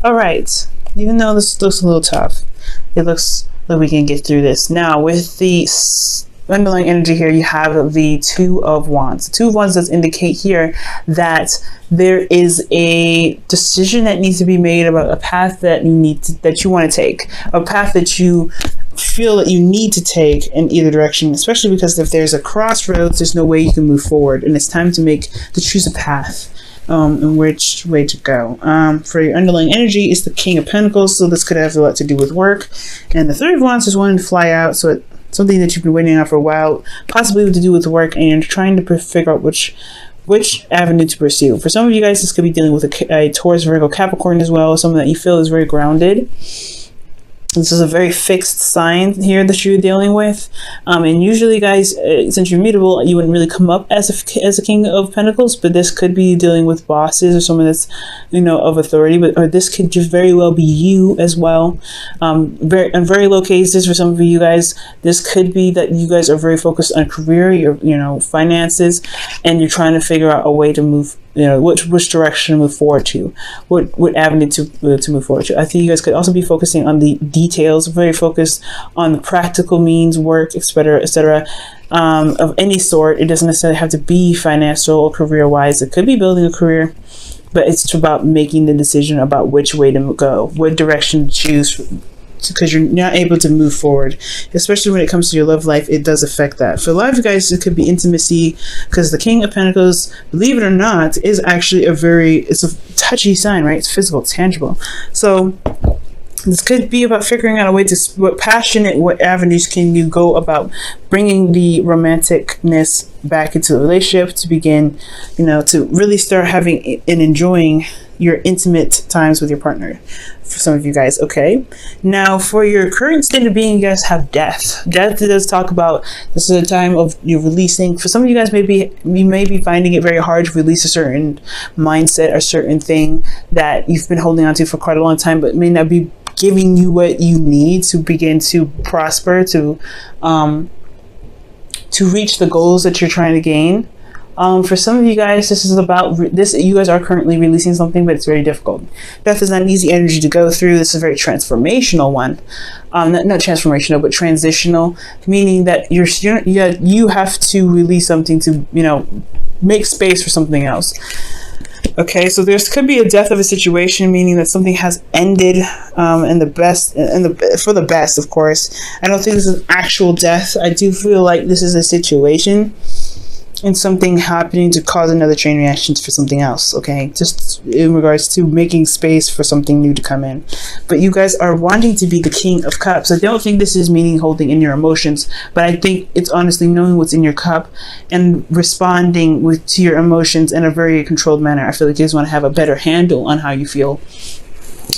All right. Even though this looks a little tough, it looks like we can get through this. Now, with the underlying energy here, you have the Two of Wands. The Two of Wands does indicate here that there is a decision that needs to be made about a path that you want to take, a path that you feel that you need to take in either direction, especially because if there's a crossroads, there's no way you can move forward, and it's time to choose a path. And which way to go. For your underlying energy is the King of Pentacles, so this could have a lot to do with work. And the Three of Wands is wanting to fly out, so it's something that you've been waiting on for a while, possibly to do with work, and you're trying to figure out which avenue to pursue. For some of you guys, this could be dealing with a Taurus, Virgo, Capricorn as well, someone that you feel is very grounded. This is a very fixed sign here that you're dealing with, and usually, guys, since you're mutable, you wouldn't really come up as a King of Pentacles. But this could be dealing with bosses or someone that's, of authority. Or this could just very well be you as well. In very low cases for some of you guys, this could be that you guys are very focused on career, your finances, and you're trying to figure out a way to move. Which direction to move forward to, what avenue to move forward to. I think you guys could also be focusing on the details, very focused on the practical means, work, etc., of any sort. It doesn't necessarily have to be financial or career-wise. It could be building a career, but it's about making the decision about which way to go, what direction to choose, because you're not able to move forward, especially when it comes to your love life. It does affect that. For a lot of you guys, it could be intimacy, because the King of Pentacles, believe it or not, is actually it's a touchy sign, right? It's physical, it's tangible. So this could be about figuring out a way to what avenues can you go about bringing the romanticness back into the relationship, to begin, to really start having and enjoying your intimate times with your partner. For some of you guys, okay. Now, for your current state of being, you guys have death. Death does talk about, this is a time of you releasing. For some of you guys, you may be finding it very hard to release a certain mindset or certain thing that you've been holding on to for quite a long time, but may not be giving you what you need to begin to prosper, to reach the goals that you're trying to gain. For some of you guys, this is about this. You guys are currently releasing something, but it's very difficult. Death is not an easy energy to go through. This is a very transformational one. Not transformational, but transitional, meaning that you have to release something to, make space for something else. Okay, so there could be a death of a situation, meaning that something has ended, for the best, of course. I don't think this is an actual death. I do feel like this is a situation and something happening to cause another chain reaction for something else, okay? Just in regards to making space for something new to come in. But you guys are wanting to be the King of Cups. I don't think this is meaning holding in your emotions, but I think it's honestly knowing what's in your cup and responding to your emotions in a very controlled manner. I feel like you guys want to have a better handle on how you feel,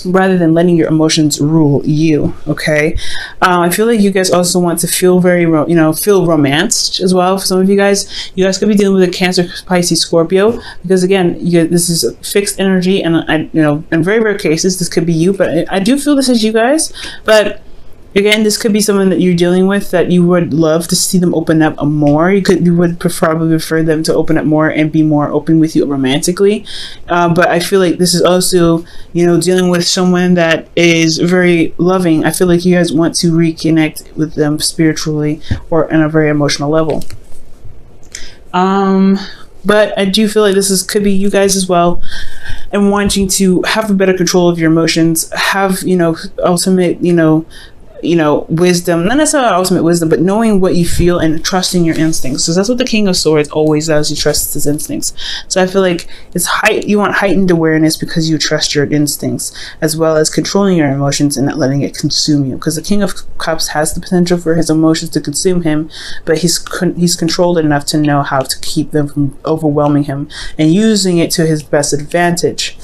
rather than letting your emotions rule you, okay? I feel like you guys also want to feel very, feel romanced as well. For some of you guys could be dealing with a Cancer, Pisces, Scorpio, because again, this is a fixed energy, and in very rare cases, this could be you, but I do feel this is you guys. But again, this could be someone that you're dealing with that you would love to see them open up more. You would probably prefer them to open up more and be more open with you romantically. But I feel like this is also, dealing with someone that is very loving. I feel like you guys want to reconnect with them spiritually or on a very emotional level. But I do feel like could be you guys as well, and wanting to have a better control of your emotions, have, ultimate, wisdom, not necessarily ultimate wisdom, but knowing what you feel and trusting your instincts. So that's what the King of Swords always does. He trusts his instincts. So I feel like you want heightened awareness because you trust your instincts, as well as controlling your emotions and not letting it consume you. Because the King of Cups has the potential for his emotions to consume him, but he's controlled enough to know how to keep them from overwhelming him and using it to his best advantage.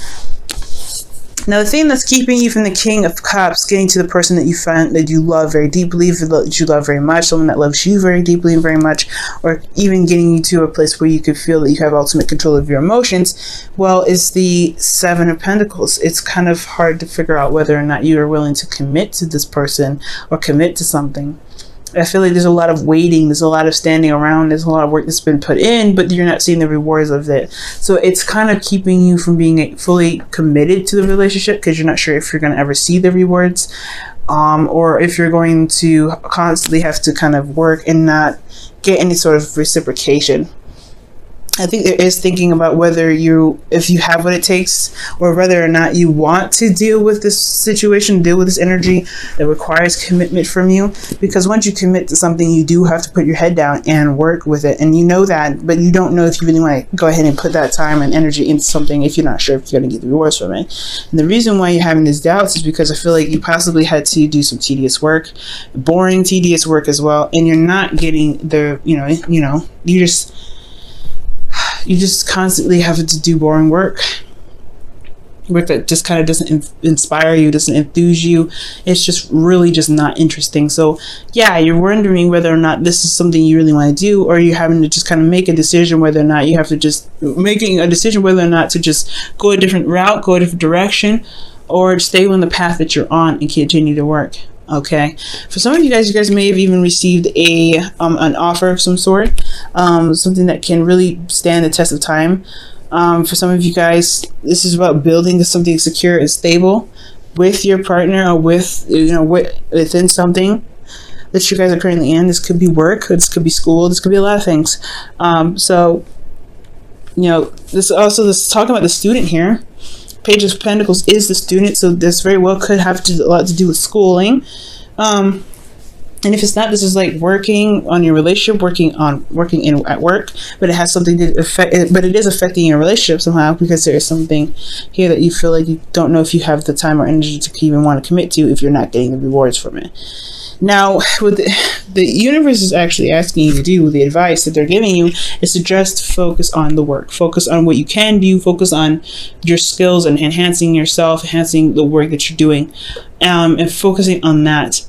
Now, the thing that's keeping you from the King of Cups getting to the person that you find that you love very deeply, that you love very much, someone that loves you very deeply and very much, or even getting you to a place where you could feel that you have ultimate control of your emotions, well, is the Seven of Pentacles. It's kind of hard to figure out whether or not you are willing to commit to this person or commit to something. I feel like there's a lot of waiting, there's a lot of standing around, there's a lot of work that's been put in, but you're not seeing the rewards of it. So it's kind of keeping you from being fully committed to the relationship, because you're not sure if you're going to ever see the rewards, or if you're going to constantly have to kind of work and not get any sort of reciprocation. I think there is thinking about whether if you have what it takes, or whether or not you want to deal with this situation, deal with this energy that requires commitment from you. Because once you commit to something, you do have to put your head down and work with it. And you know that, but you don't know if you really want to go ahead and put that time and energy into something if you're not sure if you're going to get the rewards from it. And the reason why you're having these doubts is because I feel like you possibly had to do some tedious work, boring, tedious work as well. And you're not getting the, you just constantly have to do boring work that just kind of doesn't inspire you, doesn't enthuse you. It's just really just not interesting. So yeah, you're wondering whether or not this is something you really want to do, or you're having to just kind of make a decision whether or not you have to just making a decision whether or not to just go a different route, go a different direction, or stay on the path that you're on and continue to work. Okay, for some of you guys may have even received an offer of some sort, something that can really stand the test of time. For some of you guys, this is about building something secure and stable with your partner, or within something that you guys are currently in. This could be work, this could be school, this could be a lot of things. So this talking about the student here. Page of Pentacles is the student, so this very well could have a lot to do with schooling. And if it's not, this is like working on your relationship, working at work, but it has something to affect, but it is affecting your relationship somehow, because there is something here that you feel like you don't know if you have the time or energy to even want to commit to if you're not getting the rewards from it. Now, what the universe is actually asking you to do, the advice that they're giving you, is to just focus on the work. Focus on what you can do. Focus on your skills and enhancing yourself, enhancing the work that you're doing, and focusing on that.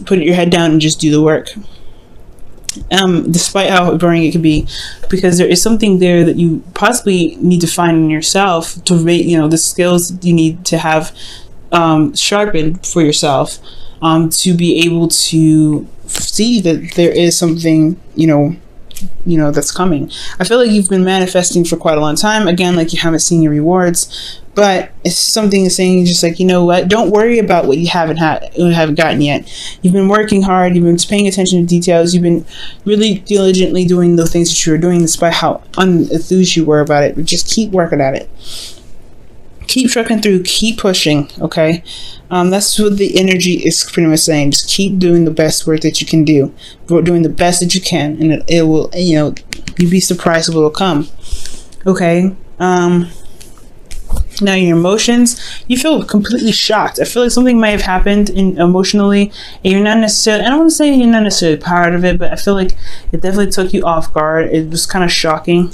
Put your head down and just do the work. Despite how boring it can be, because there is something there that you possibly need to find in yourself to rate, the skills you need to have sharpened for yourself. To be able to see that there is something, that's coming. I feel like you've been manifesting for quite a long time. Again, like you haven't seen your rewards, but it's something saying just like, you know what, don't worry about what you haven't gotten yet. You've been working hard. You've been paying attention to details. You've been really diligently doing the things that you were doing, despite how unenthused you were about it. But just keep working at it. Keep trucking through, keep pushing, okay? That's what the energy is pretty much saying. Just keep doing the best work that you can do. Doing the best that you can, and it will, you'd be surprised what will come. Okay? Now your emotions, you feel completely shocked. I feel like something might have happened emotionally, and you're not necessarily, I don't want to say you're not necessarily part of it, but I feel like it definitely took you off guard. It was kind of shocking.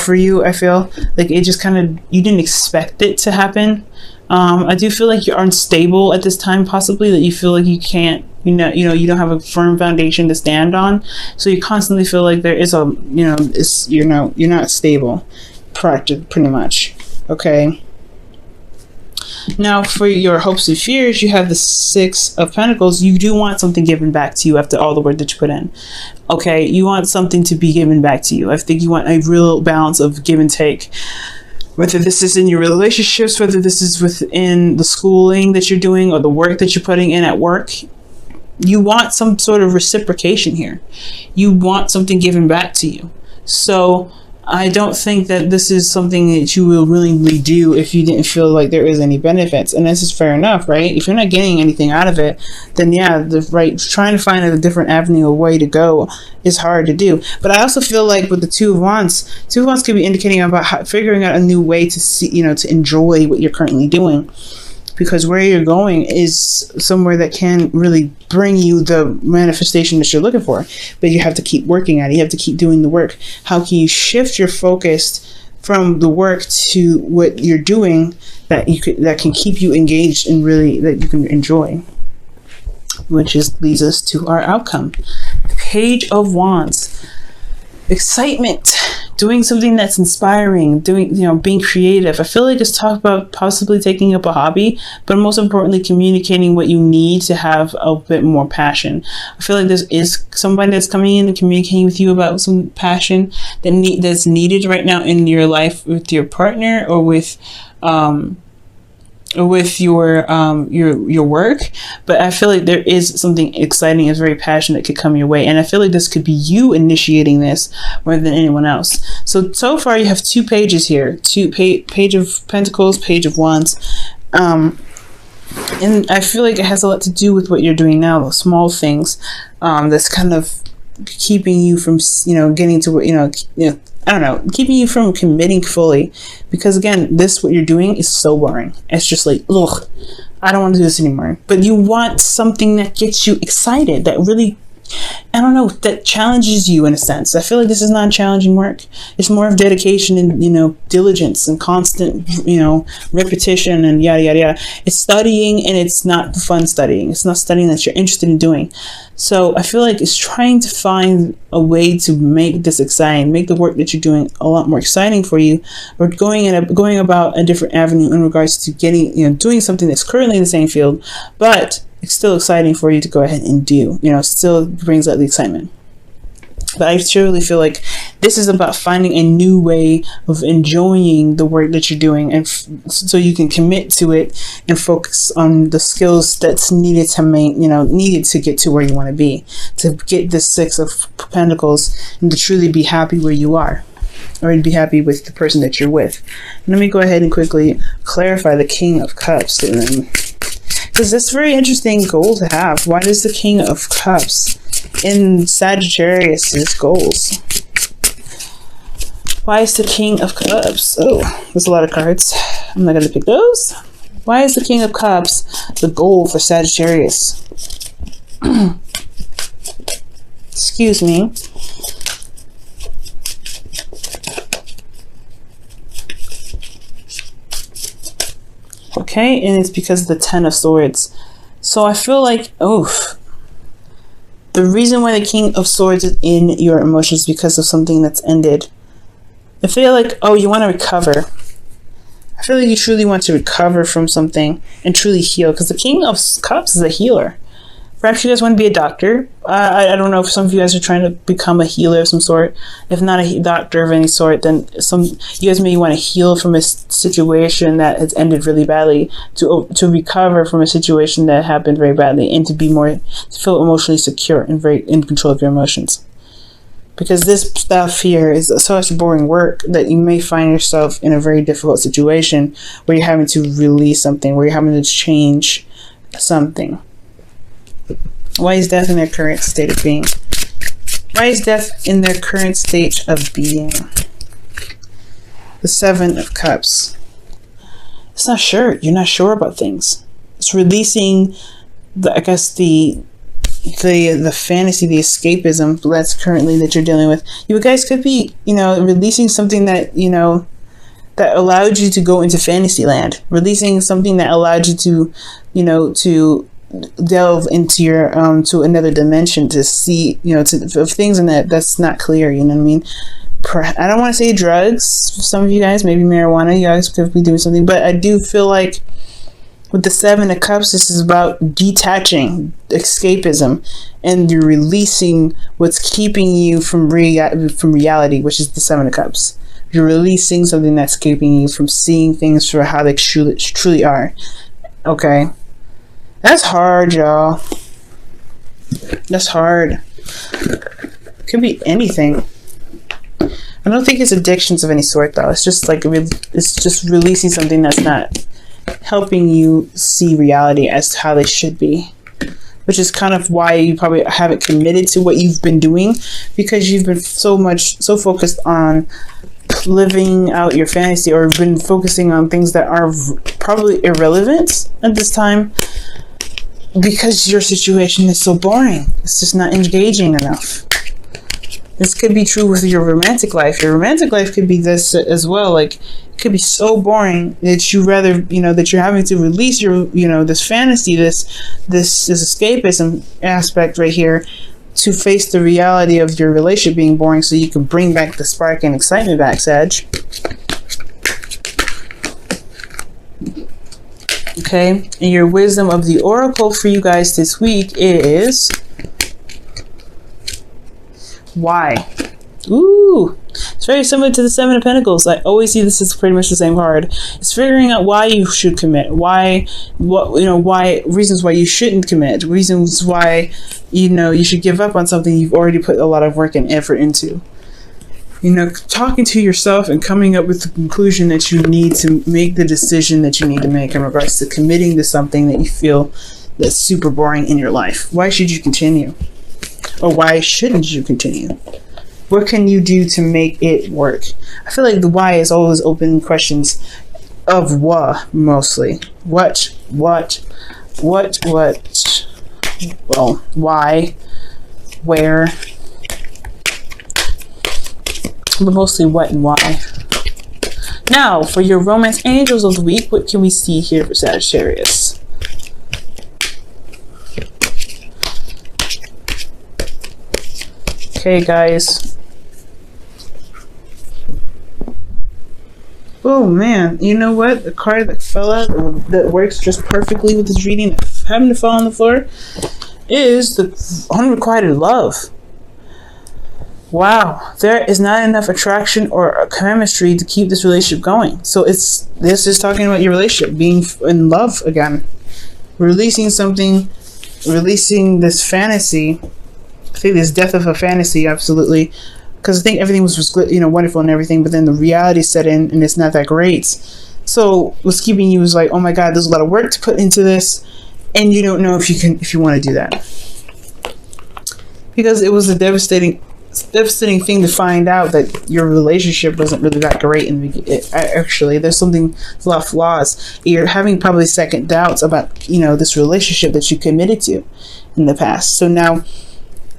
For you, I feel like it just kind of, you didn't expect it to happen. I do feel like you're unstable at this time, possibly, that you feel like you can't, you don't have a firm foundation to stand on. So you constantly feel like there is you're not stable, pretty much. Okay. Now, for your hopes and fears, you have the Six of Pentacles. You do want something given back to you after all the work that you put in. Okay, you want something to be given back to you. I think you want a real balance of give and take. Whether this is in your relationships, whether this is within the schooling that you're doing or the work that you're putting in at work, you want some sort of reciprocation here. You want something given back to you. So I don't think that this is something that you will willingly do if you didn't feel like there is any benefits. And this is fair enough, right? If you're not getting anything out of it, then yeah, trying to find a different avenue or way to go is hard to do. But I also feel like with the Two of Wands could be indicating about figuring out a new way to see, to enjoy what you're currently doing. Because where you're going is somewhere that can really bring you the manifestation that you're looking for. But you have to keep working at it. You have to keep doing the work. How can you shift your focus from the work to what you're doing that can keep you engaged and really that you can enjoy? Which leads us to our outcome. The Page of Wands. Excitement. doing something that's inspiring, doing, being creative. I feel like it's talk about possibly taking up a hobby, but most importantly, communicating what you need to have a bit more passion. I feel like this is somebody that's coming in and communicating with you about some passion that's needed right now in your life with your partner, or with your work. But I feel like there is something exciting and very passionate that could come your way, and I feel like this could be you initiating this more than anyone else. So far you have 2 pages here, page of Pentacles, page of Wands, and I feel like it has a lot to do with what you're doing now, those small things that's kind of keeping you from getting to I don't know, keeping you from committing fully, because again, what you're doing is so boring. It's just like, ugh, I don't want to do this anymore. But you want something that gets you excited, that really, I don't know, that challenges you in a sense. I feel like this is not challenging work. It's more of dedication and, diligence and constant, repetition and yada, yada, yada. It's studying, and it's not fun studying. It's not studying that you're interested in doing. So I feel like it's trying to find a way to make this exciting, make the work that you're doing a lot more exciting for you, or going about a different avenue in regards to getting, doing something that's currently in the same field, but it's still exciting for you to go ahead and do, still brings out the excitement. But I truly feel like this is about finding a new way of enjoying the work that you're doing, and so you can commit to it and focus on the skills that's needed to needed to get to where you want to be, to get the 6 of Pentacles and to truly be happy where you are, or to be happy with the person that you're with. Let me go ahead and quickly clarify the King of Cups, because that's very interesting goal to have. Why does the King of Cups in Sagittarius' goals? Why is the King of Cups? Oh, there's a lot of cards. I'm not going to pick those. Why is the King of Cups the goal for Sagittarius? Excuse me. Okay, and it's because of the 10 of Swords. So I feel like, the reason why the King of Swords is in your emotions is because of something that's ended. I feel like, you want to recover. I feel like you truly want to recover from something and truly heal, because the King of Cups is a healer. Perhaps you guys want to be a doctor. I don't know if some of you guys are trying to become a healer of some sort. If not a doctor of any sort, then you guys may want to heal from a situation that has ended really badly, to recover from a situation that happened very badly, and to feel emotionally secure and very in control of your emotions. Because this stuff here is such boring work that you may find yourself in a very difficult situation where you're having to release something, where you're having to change something. Why is death in their current state of being? Why is death in their current state of being? The 7 of Cups. It's not sure. You're not sure about things. It's releasing the fantasy, the escapism that's currently that you're dealing with. You guys could be, releasing something that, that allowed you to go into fantasy land. Releasing something that allowed you to, to delve into your to another dimension, to see of things and that's not clear, I mean. I don't want to say drugs for some of you guys, maybe marijuana, you guys could be doing something, but I do feel like with the 7 of Cups, this is about detaching, escapism, and you're releasing what's keeping you from reality, which is the 7 of Cups. You're releasing something that's keeping you from seeing things for how they truly are. Okay. That's hard, y'all. That's hard. Could be anything. I don't think it's addictions of any sort, though. It's just like it's just releasing something that's not helping you see reality as to how they should be, which is kind of why you probably haven't committed to what you've been doing, because you've been so focused on living out your fantasy, or been focusing on things that are probably irrelevant at this time, because your situation is so boring. It's just not engaging enough. This could be true with your romantic life. Your romantic life could be this as well. Like, it could be so boring that you rather, that you're having to release your, this fantasy, this escapism aspect right here, to face the reality of your relationship being boring so you can bring back the spark and excitement back, Sag. Okay, and your wisdom of the oracle for you guys this week is why. Ooh, it's very similar to the Seven of Pentacles. I always see this as pretty much the same card. It's figuring out why you should commit, why reasons why you shouldn't commit, reasons why you should give up on something you've already put a lot of work and effort into. Talking to yourself and coming up with the conclusion that you need to make the decision that you need to make in regards to committing to something that you feel that's super boring in your life. Why should you continue? Or why shouldn't you continue? What can you do to make it work? I feel like the why is always open questions of what, mostly. What? Well, why? Where? But mostly what and why. Now, for your romance angels of the week, what can we see here for Sagittarius? Okay, guys. Oh man, you know what? The card that fell out that works just perfectly with this reading, having to fall on the floor, is the unrequited love. Wow, there is not enough attraction or chemistry to keep this relationship going. So this is talking about your relationship being in love again, releasing something, releasing this fantasy. I think this death of a fantasy, absolutely. Because I think everything was wonderful and everything, but then the reality set in and it's not that great. So what's keeping you is like, oh my God, there's a lot of work to put into this, and you don't know if you want to do that. Because it was a devastating thing to find out that your relationship wasn't really that great actually there's a lot of flaws. You're having probably second doubts about this relationship that you committed to in the past. So now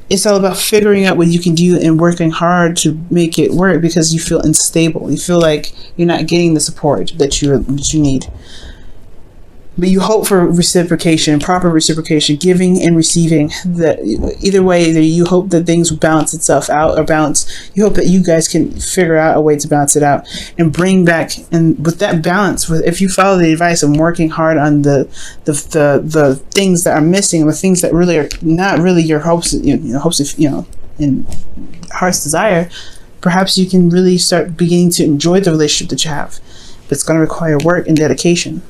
it's all about figuring out what you can do and working hard to make it work, because you feel unstable. You feel like you're not getting the support that you need. But you hope for reciprocation, proper reciprocation, giving and receiving. That either way, you hope that things will balance itself out, or balance. You hope that you guys can figure out a way to balance it out and bring back. And with that balance, if you follow the advice of working hard on the things that are missing, the things that really are not really your hopes, and heart's desire, perhaps you can really start beginning to enjoy the relationship that you have. But it's going to require work and dedication.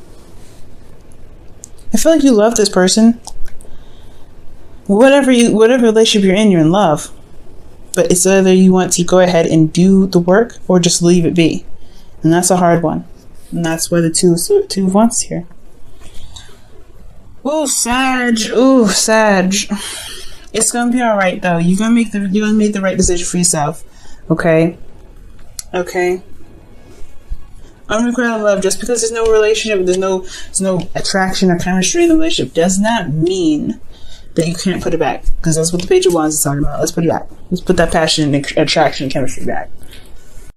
I feel like you love this person. Whatever relationship you're in love. But it's either you want to go ahead and do the work or just leave it be. And that's a hard one. And that's why the two of wands here. Ooh, Sag. Ooh, Sag. It's gonna be alright though. You're gonna make the right decision for yourself. Okay? Okay? Unrequited love, just because there's no relationship, there's no attraction or chemistry in the relationship, does not mean that you can't put it back. Because that's what the Page of Wands is talking about. Let's put it back. Let's put that passion and attraction and chemistry back.